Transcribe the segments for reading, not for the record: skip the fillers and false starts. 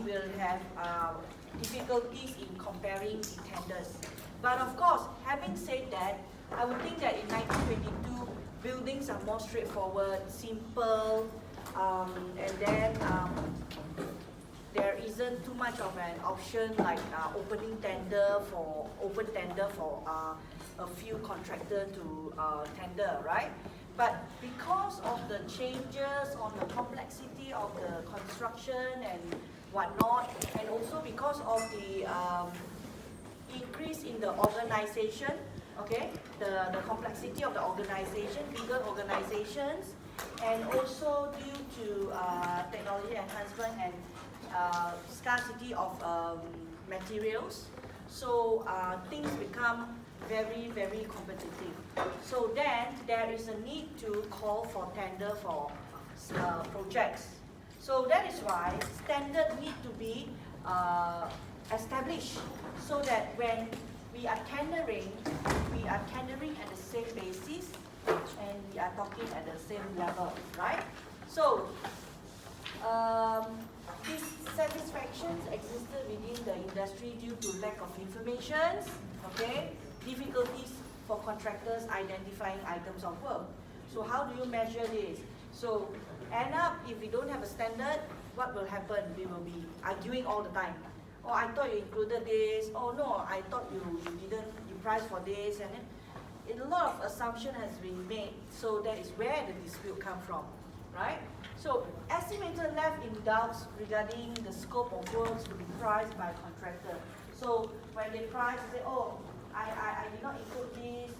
will have difficulties in comparing the tenders. But of course, having said that, I would think that in 1922, buildings are more straightforward, simple, and then there isn't too much of an option like open tender for a few contractors to tender, right? But because of the changes on the complexity of the construction and whatnot, and also because of the increase in the organization, okay, the complexity of the organization, bigger organizations, and also due to technology enhancement and scarcity of materials, so things become very, very competitive. So then there is a need to call for tender for projects. So that is why standards need to be established so that when we are tendering at the same basis and we are talking at the same level, right? So dissatisfactions existed within the industry due to lack of information, okay? Difficulties for contractors identifying items of work. So how do you measure this? So end up, if we don't have a standard, what will happen? We will be arguing all the time. Oh, I thought you included this. Oh no, I thought you didn't, you priced for this, and then a lot of assumption has been made. So that is where the dispute comes from, right? So estimator left in doubts regarding the scope of works to be priced by a contractor. So when they price, they say, oh, I did not include this.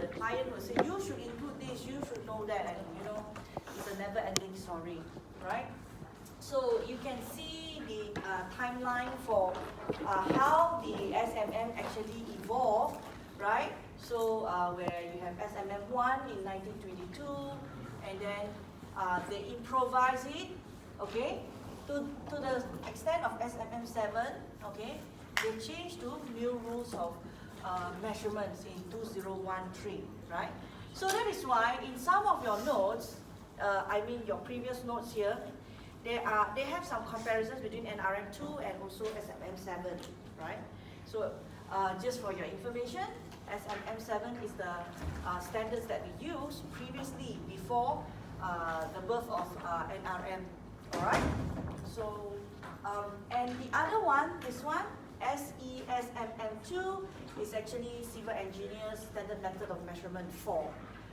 The client will say, you should include this, you should know that, and you know, it's a never-ending story, right? So you can see the timeline for how the SMM actually evolved, right? So where you have SMM1 in 1922, and then they improvise it, okay? To the extent of SMM7, okay? They changed to new rules of measurements in 2013, right? So that is why in some of your notes, I mean your previous notes here, they have some comparisons between NRM2 and also SMM7, right? So just for your information, SMM7 is the standards that we used previously before the birth of NRM, all right? So, and the other one, this one, SESMM2 is actually Civil Engineers Standard Method of Measurement 4.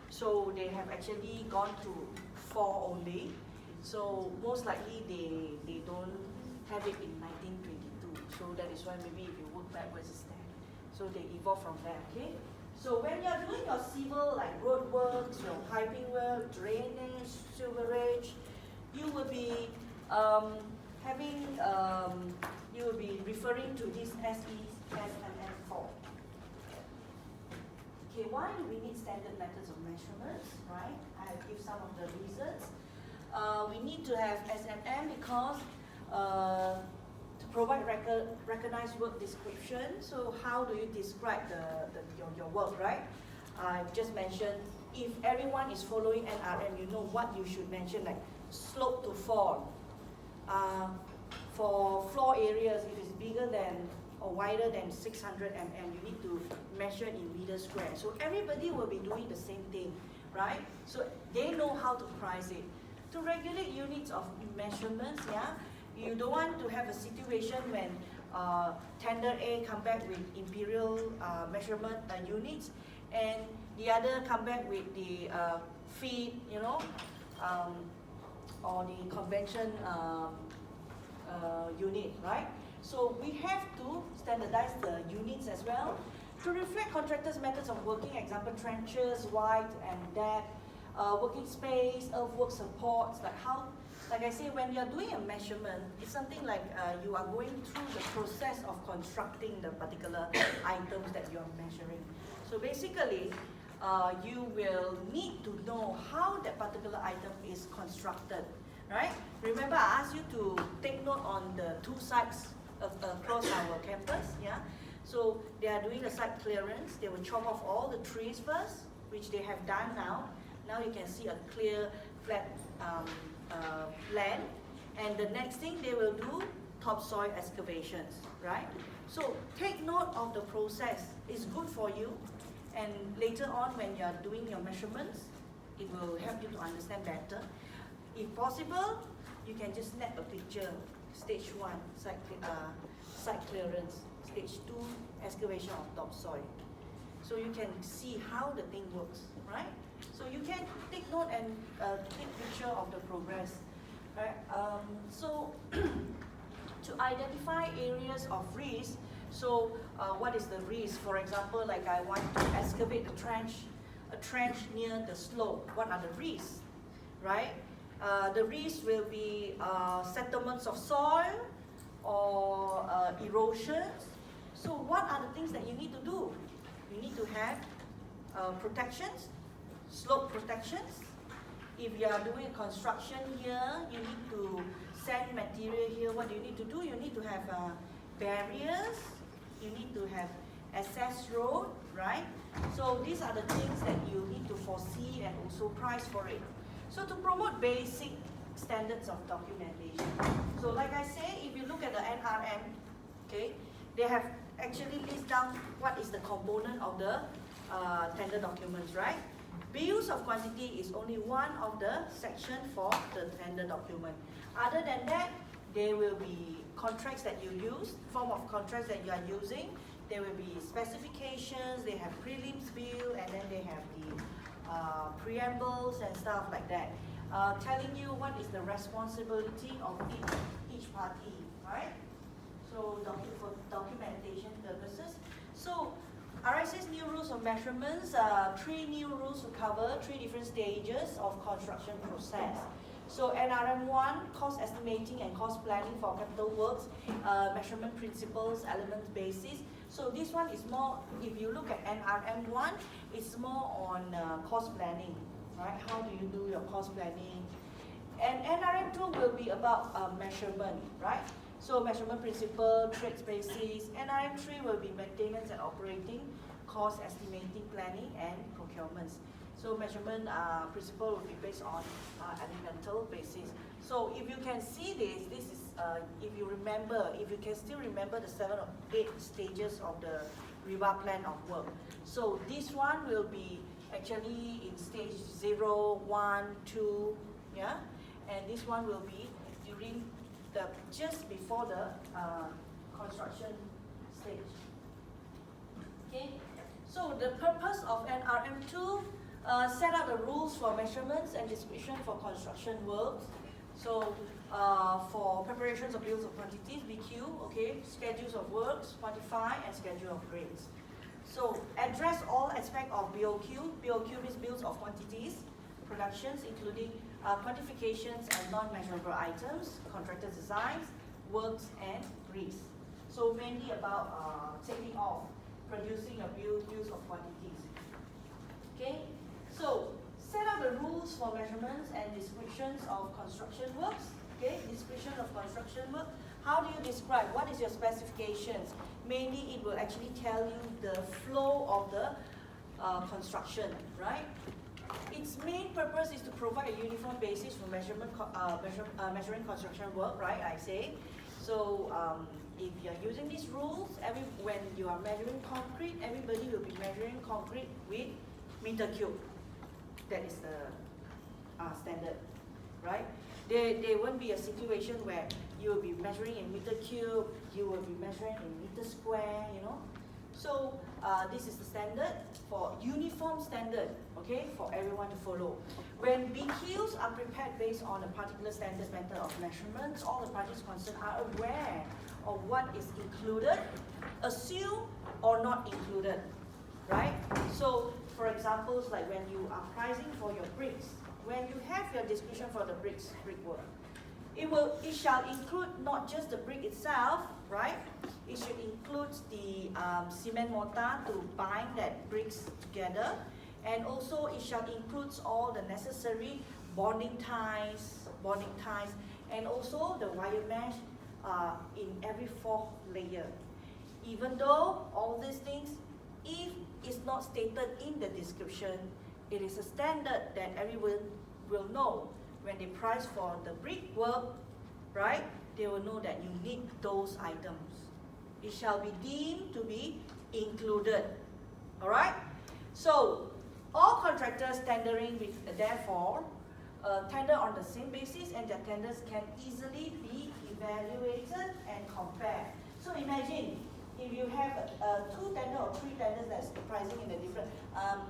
So they have actually gone to 4 only. So most likely they don't have it in 1922. So that is why maybe if you work backwards it's there. So they evolve from there, okay? So when you're doing your civil like road works, your piping work, drainage, sewerage, you will be you will be referring to this SESMM4. Okay, why do we need standard methods of measurements, right? I have give some of the reasons. We need to have SMM because to provide recognized work description. So how do you describe your work, right? I just mentioned, if everyone is following NRM, you know what you should mention, like slope to fall. For floor areas, if it's bigger than or wider than 600 mm, you need to measure in meters square. So everybody will be doing the same thing, right? So they know how to price it. To regulate units of measurements, yeah, you don't want to have a situation when tender A come back with imperial measurement units, and the other come back with the feet, you know, or the convention unit, right? So we have to standardize the units as well to reflect contractors' methods of working. Example, trenches, wide and depth, working space, earthwork supports. Like I say, when you're doing a measurement, it's something like you are going through the process of constructing the particular items that you're measuring. So basically, you will need to know how that particular item is constructed, right? Remember, I asked you to take note on the two sites across our campus, yeah? So they are doing the site clearance. They will chop off all the trees first, which they have done now. Now you can see a clear, flat land. And the next thing they will do, topsoil excavations, right? So take note of the process. It's good for you, and later on when you are doing your measurements, it will help you to understand better. If possible, you can just snap a picture. Stage 1, site clearance. Stage 2, excavation of topsoil. So you can see how the thing works, right? So you can take note and take picture of the progress, right? So to identify areas of risk, so what is the risk? For example, like I want to excavate a trench near the slope. What are the risks, right? The risks will be settlements of soil or erosion. So what are the things that you need to do? You need to have protections, slope protections. If you are doing construction here, you need to sand material here. What do you need to do? You need to have barriers. You need to have access road, right? So these are the things that you need to foresee and also price for it. So to promote basic standards of documentation. So like I say, if you look at the NRM, okay, they have actually list down what is the component of the tender documents, right? Bills of quantity is only one of the section for the tender document. Other than that, there will be contracts that you use, form of contracts that you are using. There will be specifications, they have prelims bill, and then they have the preambles and stuff like that, telling you what is the responsibility of each party, right? So for documentation purposes. So RSA's new rules of measurements, 3 new rules to cover 3 different stages of construction process. So NRM1, cost estimating and cost planning for capital works, measurement principles, elements basis. So this one is more, if you look at NRM1, it's more on cost planning, right? How do you do your cost planning? And NRM2 will be about measurement, right? So measurement principle, trades basis. NRM3 will be maintenance and operating, cost estimating, planning, and procurements. So measurement principle will be based on elemental basis. So if you can see this is, if you can still remember the 7 or 8 stages of the RIWA plan of work. So this one will be actually in stage 0, 1, 2, yeah? And this one will be during just before the construction stage. Okay? So the purpose of NRM2, set out the rules for measurements and description for construction works. So for preparations of bills of quantities, BQ, okay, schedules of works, quantify, and schedule of rates. So address all aspects of BOQ. BOQ means bills of quantities, productions, including quantifications and non-measurable items, contractor designs, works, and risks. So mainly about taking off, producing a bills of quantities. Okay, so set up the rules for measurements and descriptions of construction works. Okay, description of construction work. How do you describe? What is your specifications? Mainly, it will actually tell you the flow of the construction, right? Its main purpose is to provide a uniform basis for measuring construction work, right? I say. So if you are using these rules, when you are measuring concrete, everybody will be measuring concrete with meter cube. That is the standard, right? There won't be a situation where you will be measuring in meter cube, you will be measuring in meter square, you know. So this is the standard for uniform standard, okay, for everyone to follow. When BQs are prepared based on a particular standard method of measurements, all the parties concerned are aware of what is included, assumed, or not included, right? So for examples, like when you are pricing for your bricks, when you have your description for the brickwork, it shall include not just the brick itself, right? It should include the cement mortar to bind that bricks together, and also it shall include all the necessary bonding ties, and also the wire mesh in every 4th layer. Even though all these things, if it's not stated in the description, it is a standard that everyone will know when they price for the brickwork, right? They will know that you need those items. It shall be deemed to be included. Alright? So, all contractors tendering with, therefore, tender on the same basis, and their tenders can easily be evaluated and compared. So imagine if you have 2 tender or 3 tenders that's pricing in a different,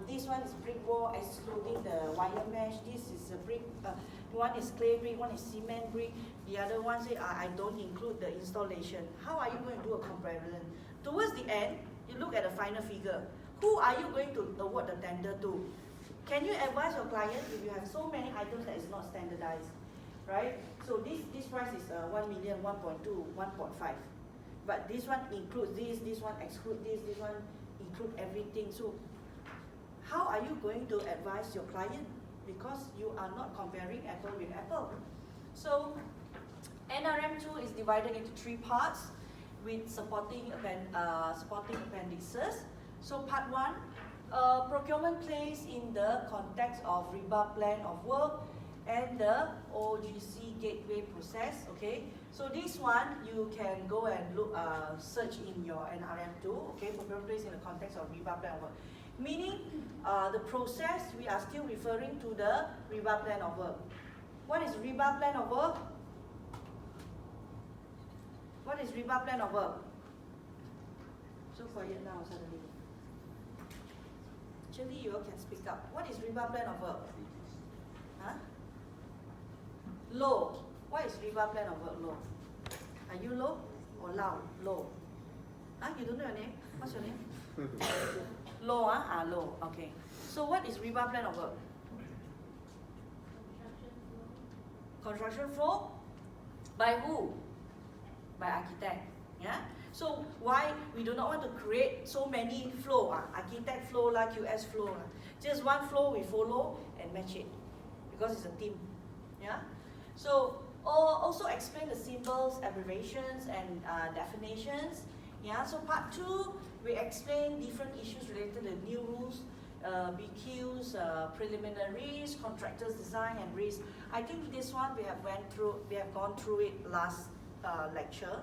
this one is brick wall excluding the wire mesh, this is a brick, one is clay brick, one is cement brick, the other one say I don't include the installation. How are you going to do a comparison? Towards the end, you look at the final figure. Who are you going to award the tender to? Can you advise your client if you have so many items that is not standardized, right? So this price is 1 million, 1.2, 1.5. But this one includes this one exclude this one include everything. So how are you going to advise your client? Because you are not comparing apple with apple. So NRM2 is divided into 3 parts with supporting appendices. So part 1, procurement plays in the context of RIBA plan of work and the OGC gateway process. Okay, so this one you can go and look, search in your NRM2. Okay, procurement plays in the context of RIBA plan of work. Meaning, the process we are still referring to the RIBA plan of work. What is RIBA plan of work? What is RIBA plan of work? So quiet now suddenly. Actually, you all can speak up. What is RIBA plan of work? Huh? Low. What is RIBA plan of work low? Are you low or loud? Low. Huh? You don't know your name? What's your name? Low, huh? Low. Okay. So what is RIBA plan of work? Construction flow? By who? By architect. Yeah? So why we do not want to create so many flow, architect flow lah, QS flow lah. Just one flow we follow and match it because it's a team. Yeah. So also explain the symbols, abbreviations, and definitions. Yeah. So part 2 we explain different issues related to new rules, BQs, preliminaries, contractors design and risk. I think this one we have gone through it last lecture.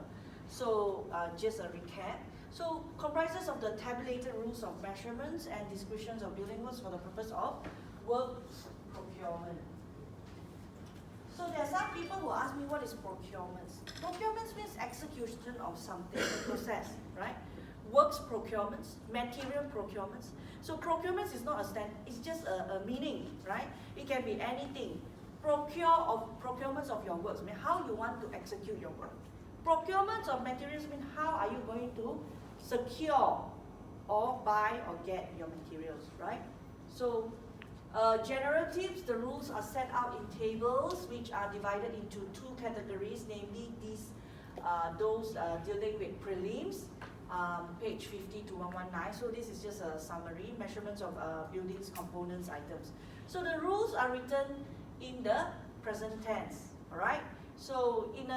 So just a recap. So comprises of the tabulated rules of measurements and descriptions of building works for the purpose of work procurement. So there are some people who ask me what is procurement. Procurement means execution of something, process, right? Works procurements, material procurements. So procurement is not a stand, it's just a meaning, right? It can be anything. Procurements of your works, mean how you want to execute your work. Procurement of materials mean how are you going to secure or buy or get your materials, right? So general tips, the rules are set out in tables which are divided into 2 categories, namely those dealing with prelims, page 50 to 119. So this is just a summary, measurements of buildings, components, items. So the rules are written in the present tense, alright? So in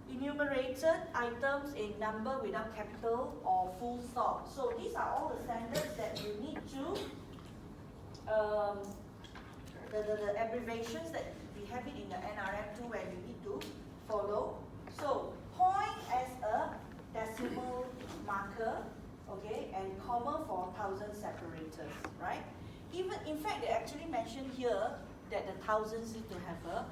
enumerated items in number without capital or full stop. So these are all the standards that you need to, the abbreviations that we have it in the NRM2 where you need to follow. So point as a decimal marker, okay, and comma for 1,000 separators, right? Even in fact, they actually mention here that the thousands need to have a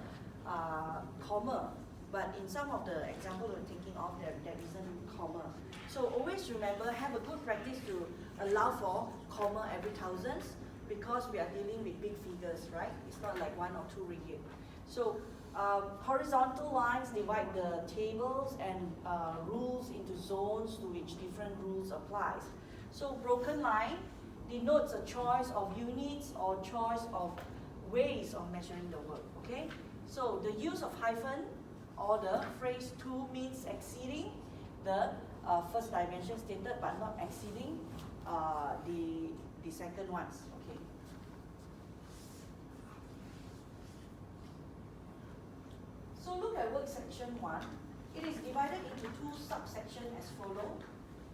comma. But in some of the examples we're thinking of, there isn't comma. So always remember, have a good practice to allow for comma every thousands because we are dealing with big figures, right? It's not like 1 or 2 ringgit. So horizontal lines divide the tables and rules into zones to which different rules applies. So broken line denotes a choice of units or choice of ways of measuring the work, okay? So the use of hyphen or the phrase to means exceeding the first dimension stated but not exceeding the second ones. Okay. So look at work section 1. It is divided into 2 subsections as follows.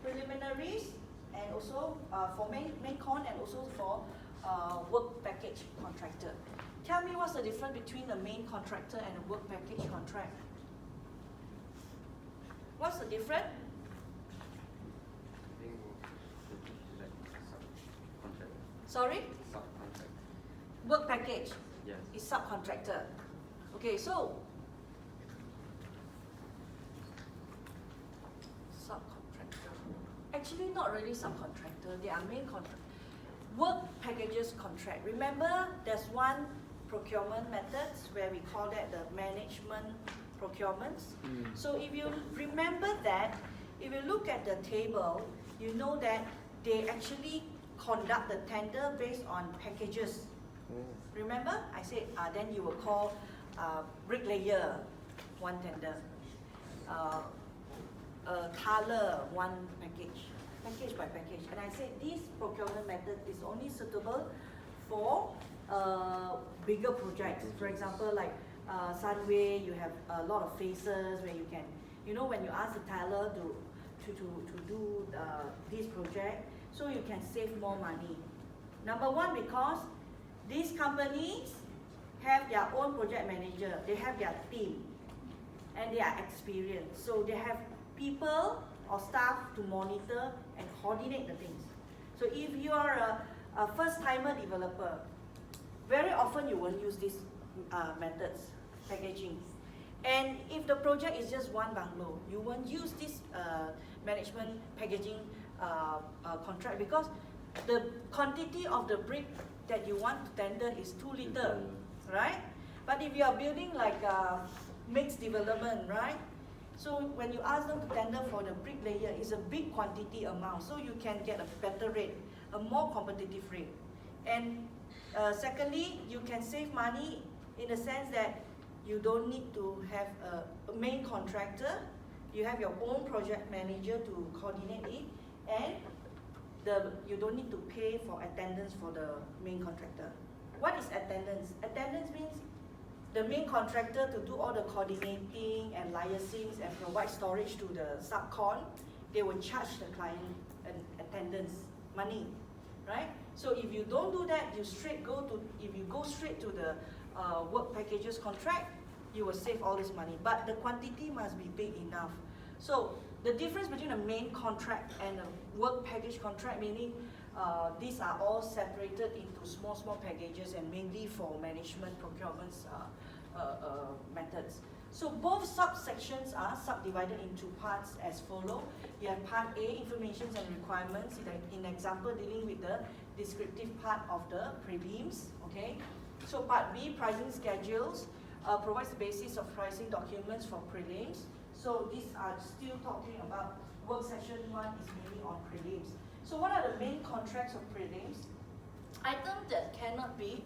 Preliminaries and also for main con and also for work package contractor. Tell me what's the difference between a main contractor and a work package contract? What's the difference? I think like subcontract. Sorry? Subcontract. Work package Yes. is subcontractor. Okay, so subcontractor. Actually, not really subcontractor. They are main contract. Work packages contract. Remember, there's one procurement methods where we call that the management procurements. So if you remember that, if you look at the table, you know that they actually conduct the tender based on packages. Remember, I said then you will call bricklayer one tender, tailor one package by package. And I said this procurement method is only suitable for bigger projects. For example, like Sunway, you have a lot of phases where you can, you know, when you ask the tailor to do this project, so you can save more money. Number one, because these companies have their own project manager, they have their team, and they are experienced. So they have people or staff to monitor and coordinate the things. So if you are a first-timer developer, very often you won't use these methods, packaging. And if the project is just one bungalow, you won't use this management packaging contract because the quantity of the brick that you want to tender is too little, right? But if you are building like a mixed development, right? So when you ask them to tender for the bricklayer, it's a big quantity amount, so you can get a better rate, a more competitive rate. And secondly, you can save money in the sense that you don't need to have a main contractor. You have your own project manager to coordinate it, and you don't need to pay for attendance for the main contractor. What is attendance? Attendance means the main contractor to do all the coordinating and liaising and provide storage to the subcon. They will charge the client an attendance money, right? So if you don't do that, if you go straight to the work packages contract, you will save all this money. But the quantity must be big enough. So the difference between a main contract and a work package contract, meaning these are all separated into small packages and mainly for management procurements methods. So both subsections are subdivided into parts as follow. You have part A, information and requirements, in example dealing with the descriptive part of the prelims, okay? So part B, pricing schedules, provides the basis of pricing documents for prelims. So these are still talking about work section 1 is mainly on prelims. So what are the main contracts of prelims? Items that cannot be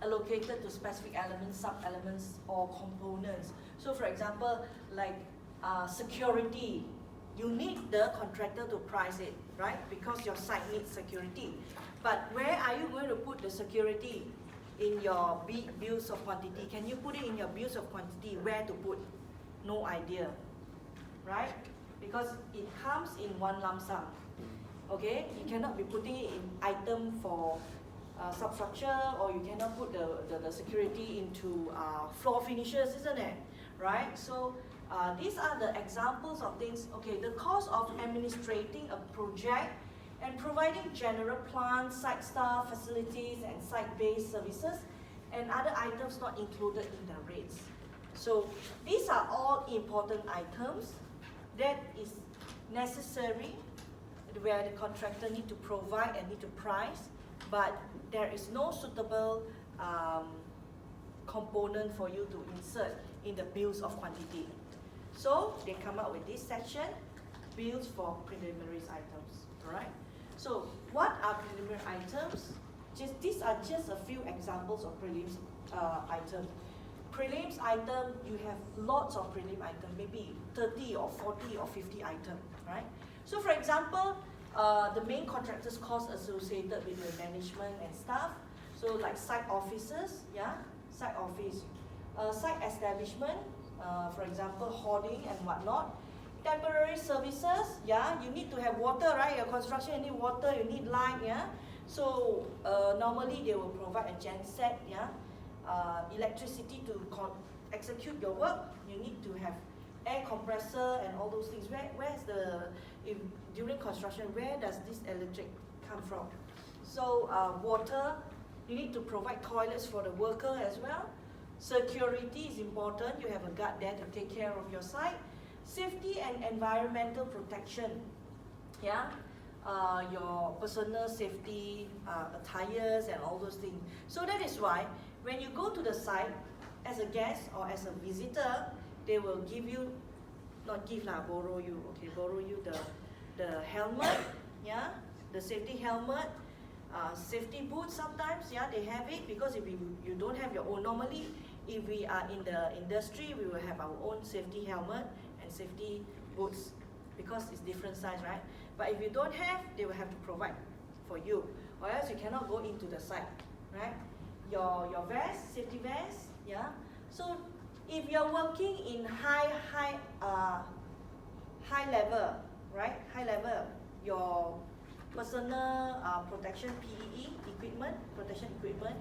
allocated to specific elements, sub-elements, or components. So for example, like security, you need the contractor to price it, right? Because your site needs security. But where are you going to put the security? In your bills of quantity. Can you put it in your bills of quantity? Where to put? No idea, right? Because it comes in one lump sum. Okay, you cannot be putting it in item for substructure, or you cannot put the security into floor finishes, isn't it? Right? So these are the examples of things. Okay, the cost of administrating a project and providing general plant, site staff, facilities, and site-based services, and other items not included in the rates. So these are all important items that is necessary where the contractor need to provide and need to price, but there is no suitable component for you to insert in the bills of quantity. So they come up with this section, bills for preliminary items, all right? So what are preliminary items? These are just a few examples of prelims items. Prelims item, you have lots of prelim items, maybe 30 or 40 or 50 items, right? So for example, the main contractor's costs associated with the management and staff. So like site offices, yeah, site office. Site establishment, for example, hoarding and whatnot. Temporary services, yeah, you need to have water, right? Your construction, you need water, you need light, yeah. So normally they will provide a genset, yeah. electricity to execute your work. You need to have air compressor and all those things. Where's the, during construction, where does this electric come from? So water, you need to provide toilets for the worker as well. Security is important. You have a guard there to take care of your site. Safety and environmental protection. Yeah, your personal safety, attires and all those things. So that is why when you go to the site as a guest or as a visitor, they will give you, not give lah, borrow you, okay, borrow you the helmet, yeah, the safety helmet, safety boots sometimes, yeah, they have it, because if you don't have your own, normally if we are in the industry, we will have our own safety helmet and safety boots, because it's different size, right? But if you don't have, they will have to provide for you, or else you cannot go into the site, right? Your vest, safety vest, yeah. So if you're working in high level, right? High level, your personal protection PEE equipment, protection equipment,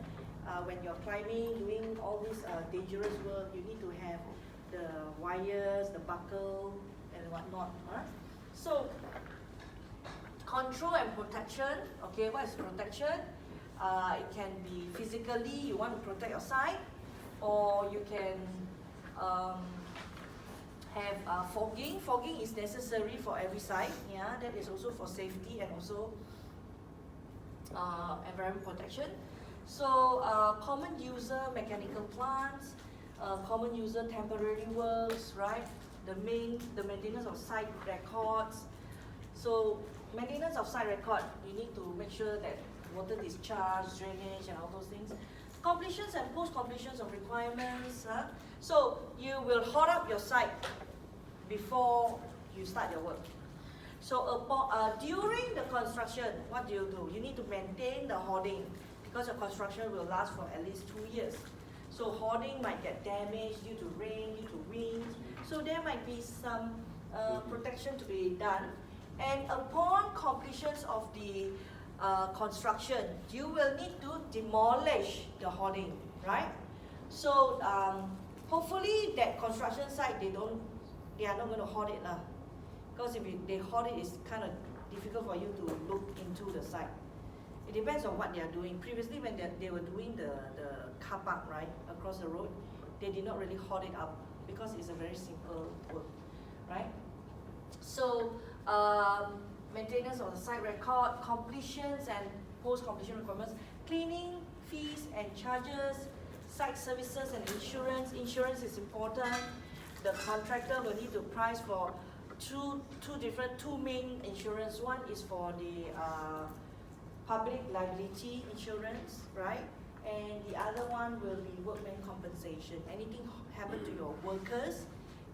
when you're climbing, doing all this dangerous work, you need to have the wires, the buckle, and whatnot. So control and protection. Okay, what is protection? It can be physically, you want to protect your site, or you can have fogging. Fogging is necessary for every site. Yeah, that is also for safety and also environment protection. So common user mechanical plants, common user temporary works, right? The maintenance of site records. So maintenance of site record, you need to make sure that water discharge, drainage, and all those things. Completions and post-completions of requirements. So you will hold up your site before you start your work. So during the construction, what do? You need to maintain the hoarding, because your construction will last for at least 2 years. So hoarding might get damaged due to rain, due to wind. So there might be some protection to be done. And upon completions of the construction, you will need to demolish the hoarding, right? So hopefully that construction site, they are not going to hoard it lah. Because if they hoard it, it's kind of difficult for you to look into the site. It depends on what they are doing. Previously, when they were doing the car park, right, across the road, they did not really hoard it up because it's a very simple work, right? So maintenance of the site record, completions and post-completion requirements, cleaning fees and charges, site services and insurance. Insurance is important. The contractor will need to price for two main insurance. One is for the public liability insurance, right? And the other one will be workman compensation. Anything happen to your workers,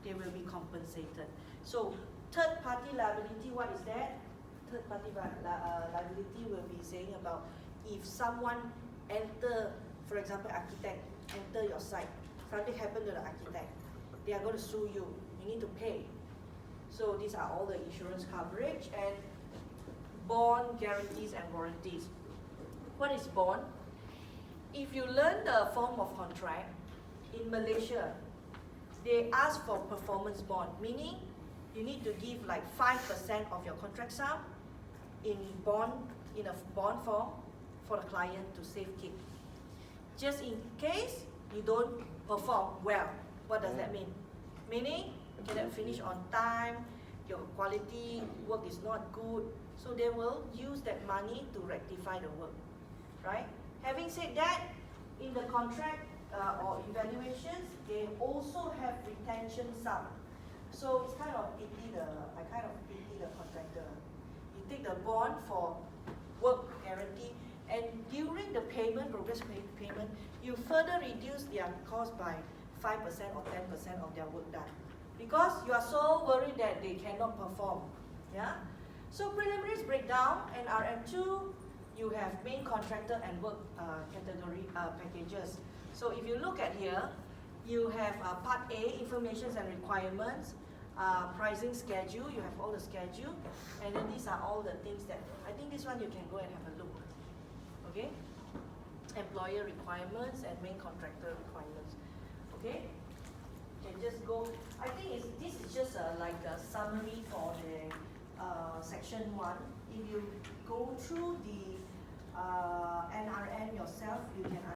they will be compensated. So third-party liability, what is that? Third-party liability will be saying about if someone enter, for example, architect, enter your site, something happened to the architect, they are going to sue you. You need to pay. So these are all the insurance coverage, and bond, guarantees, and warranties. What is bond? If you learn the form of contract, in Malaysia, they ask for performance bond, meaning you need to give like 5% of your contract sum in a bond form for the client to safekeep. Just in case you don't perform well. What does that mean? Meaning you cannot finish on time, your quality work is not good, so they will use that money to rectify the work, right? Having said that, in the contract or evaluations, they also have retention sum. So it's kind of I kind of pity the contractor. You take the bond for work guarantee, and during the payment, progress payment, you further reduce their cost by 5% or 10% of their work done, because you are so worried that they cannot perform. Yeah. So preliminaries breakdown, and RM2, you have main contractor and work category packages. So if you look at here, you have part A, information and requirements, pricing schedule, you have all the schedule, and then these are all the things that, I think this one you can go and have a look, okay? employer requirements and main contractor requirements. Okay? Can just go. I think this is just like a summary for the section 1. If you go through the NRN yourself, you can